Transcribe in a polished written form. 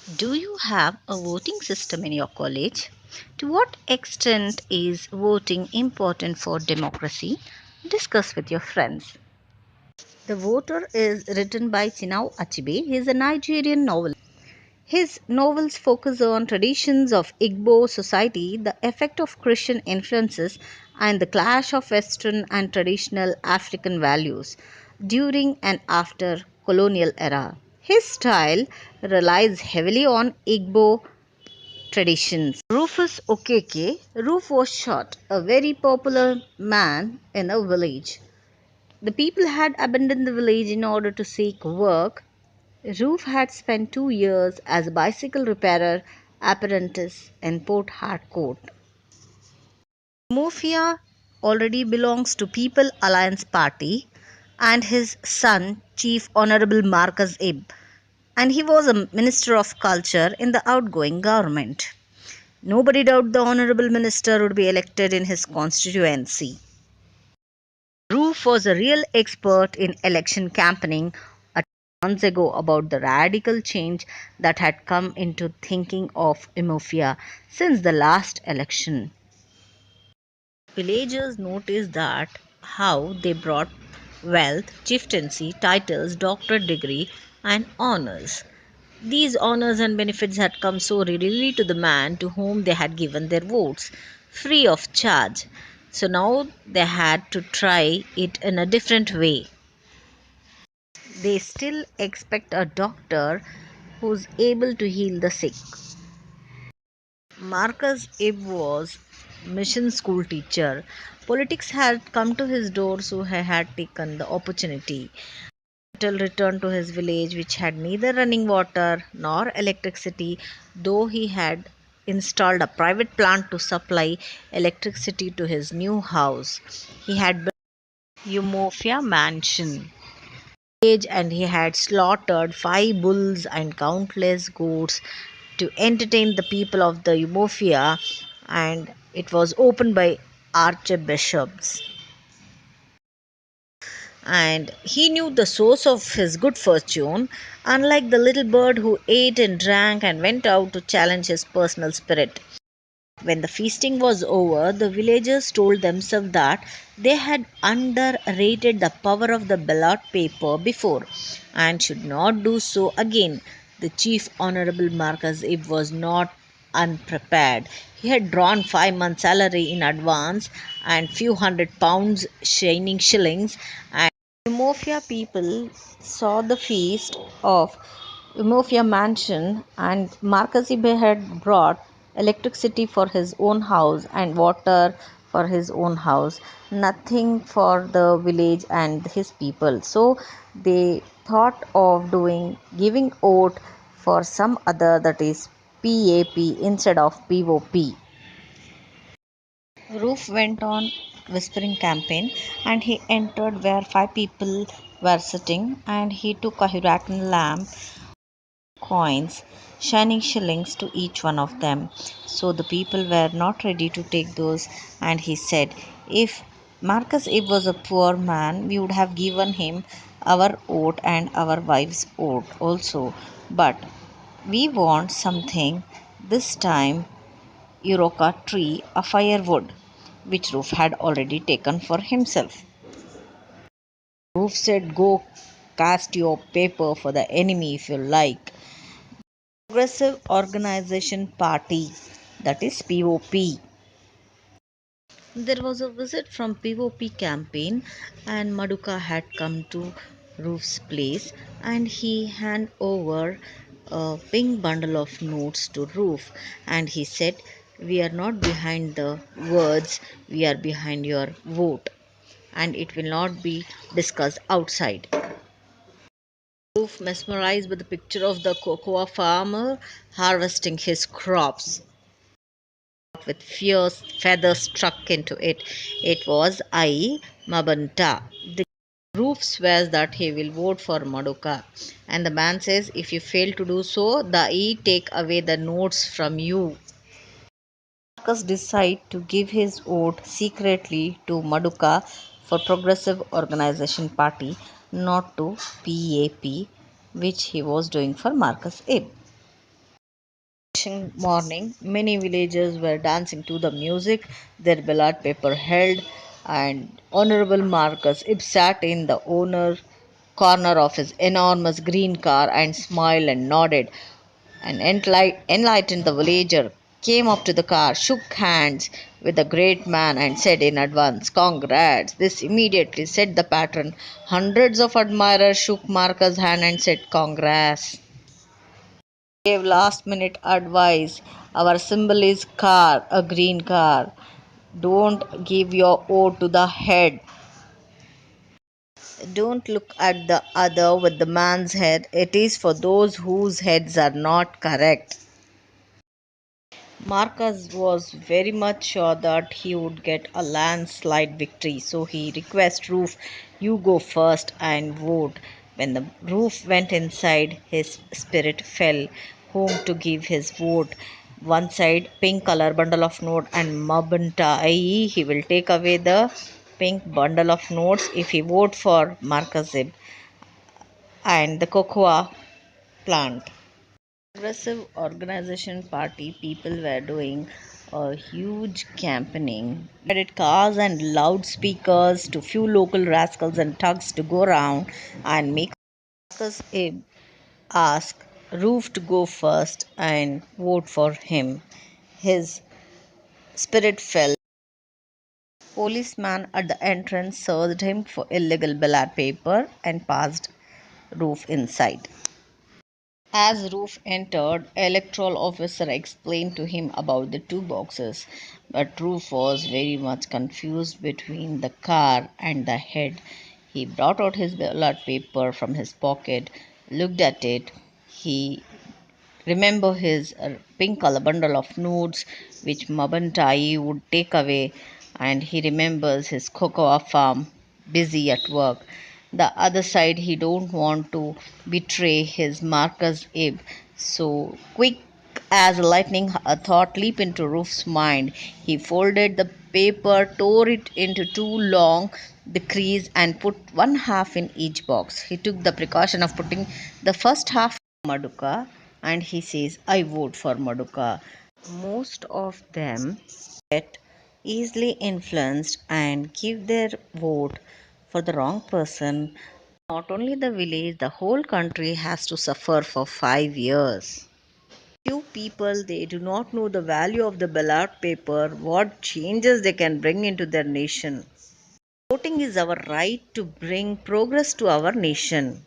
Do you have a voting system in your college? To what extent is voting important for democracy? Discuss with your friends. The Voter is written by Chinau Achebe. He is a Nigerian novelist. His novels focus on traditions of Igbo society, the effect of Christian influences, and the clash of Western and traditional African values during and after colonial era. His style relies heavily on Igbo traditions. Rufus Okeke, Ruf was shot, a very popular man in a village. The people had abandoned the village in order to seek work. Roof had spent 2 years as a bicycle repairer apprentice in Port Harcourt. Mofia already belongs to People Alliance Party and his son, Chief Honorable Marcus Ibb, and he was a Minister of Culture in the outgoing government. Nobody doubted the Honorable Minister would be elected in his constituency. Roof was a real expert in election campaigning a months ago about the radical change that had come into thinking of Imofia since the last election. Villagers noticed that how they brought wealth, chieftaincy, titles, doctorate degree, and honors. These honors and benefits had come so readily to the man to whom they had given their votes, free of charge. So now they had to try it in a different way. They still expect a doctor who's able to heal the sick. Marcus Ibb was mission school teacher. Politics had come to his door, so he had taken the opportunity. Till returned to his village, which had neither running water nor electricity, though he had installed a private plant to supply electricity to his new house. He had built Eumofia mansion and he had slaughtered 5 bulls and countless goats to entertain the people of the Eumofia, and it was opened by archbishops. And he knew the source of his good fortune, unlike the little bird who ate and drank and went out to challenge his personal spirit. When the feasting was over, the villagers told themselves that they had underrated the power of the ballot paper before and should not do so again. The chief honorable Marcus Ibb was not unprepared. He had drawn 5 months' salary in advance and few £100 shining shillings, and Umofia people saw the feast of Umofia mansion, and Marcus Ibe had brought electricity for his own house and water for his own house, nothing for the village and his people. So they thought of doing giving oath for some other, that is PAP instead of POP. Roof went on whispering campaign, and he entered where 5 people were sitting, and he took a hurricane lamp, coins, shining shillings to each one of them. So the people were not ready to take those, and he said, if Marcus Ib was a poor man, we would have given him our oat and our wives' oat also. But we want something this time, Euroka tree, a firewood, which Roof had already taken for himself. Roof said, go cast your paper for the enemy if you like. Progressive Organization Party, that is POP. There was a visit from POP campaign, and Maduka had come to Roof's place, and he handed over a pink bundle of notes to Roof, and he said, we are not behind the words, we are behind your vote, and it will not be discussed outside. Roof, mesmerized by the picture of the cocoa farmer harvesting his crops with fierce feathers stuck into it. It was I, Mabanta. The Roof swears that he will vote for Maduka, and the man says, if you fail to do so, the I take away the notes from you. Marcus decides to give his vote secretly to Maduka for Progressive Organization Party, not to PAP, which he was doing for Marcus Ib. Morning, many villagers were dancing to the music, their ballot paper held, and Honorable Marcus Ib sat in the owner corner of his enormous green car and smiled and nodded. An enlightened the villager came up to the car, shook hands with the great man, and said in advance, "Congrats." This immediately set the pattern. Hundreds of admirers shook Marcus' hand and said, "Congrats." Gave last minute advice. Our symbol is car, a green car. Don't give your vote to the head. Don't look at the other with the man's head. It is for those whose heads are not correct. Marcus was very much sure that he would get a landslide victory, so he requested Roof, "You go first and vote." When the Roof went inside, his spirit fell home to give his vote. One side, pink color bundle of note and Mabunta, i.e., he will take away the pink bundle of notes if he vote for Marcus Zib and the cocoa plant. Progressive Organization Party people were doing a huge campaigning. Credit cars and loudspeakers to few local rascals and thugs to go around and make us ask Roof to go first and vote for him. His spirit fell. Policeman at the entrance searched him for illegal ballot paper and passed Roof inside. As Roof entered, electoral officer explained to him about the two boxes, but Roof was very much confused between the car and the head. He brought out his ballot paper from his pocket, looked at it. He remember his pink color bundle of notes which Mabantai would take away, and he remembers his cocoa farm busy at work. The other side, he don't want to betray his Marcus Ib. So quick as lightning, a thought leaped into Roof's mind. He folded the paper, tore it into two long decrees, and put one half in each box. He took the precaution of putting the first half Maduka, and he says, "I vote for Maduka." Most of them get easily influenced and give their vote for the wrong person. Not only the village, the whole country has to suffer for 5 years. Few people they do not know the value of the ballot paper, what changes they can bring into their nation. Voting is our right to bring progress to our nation.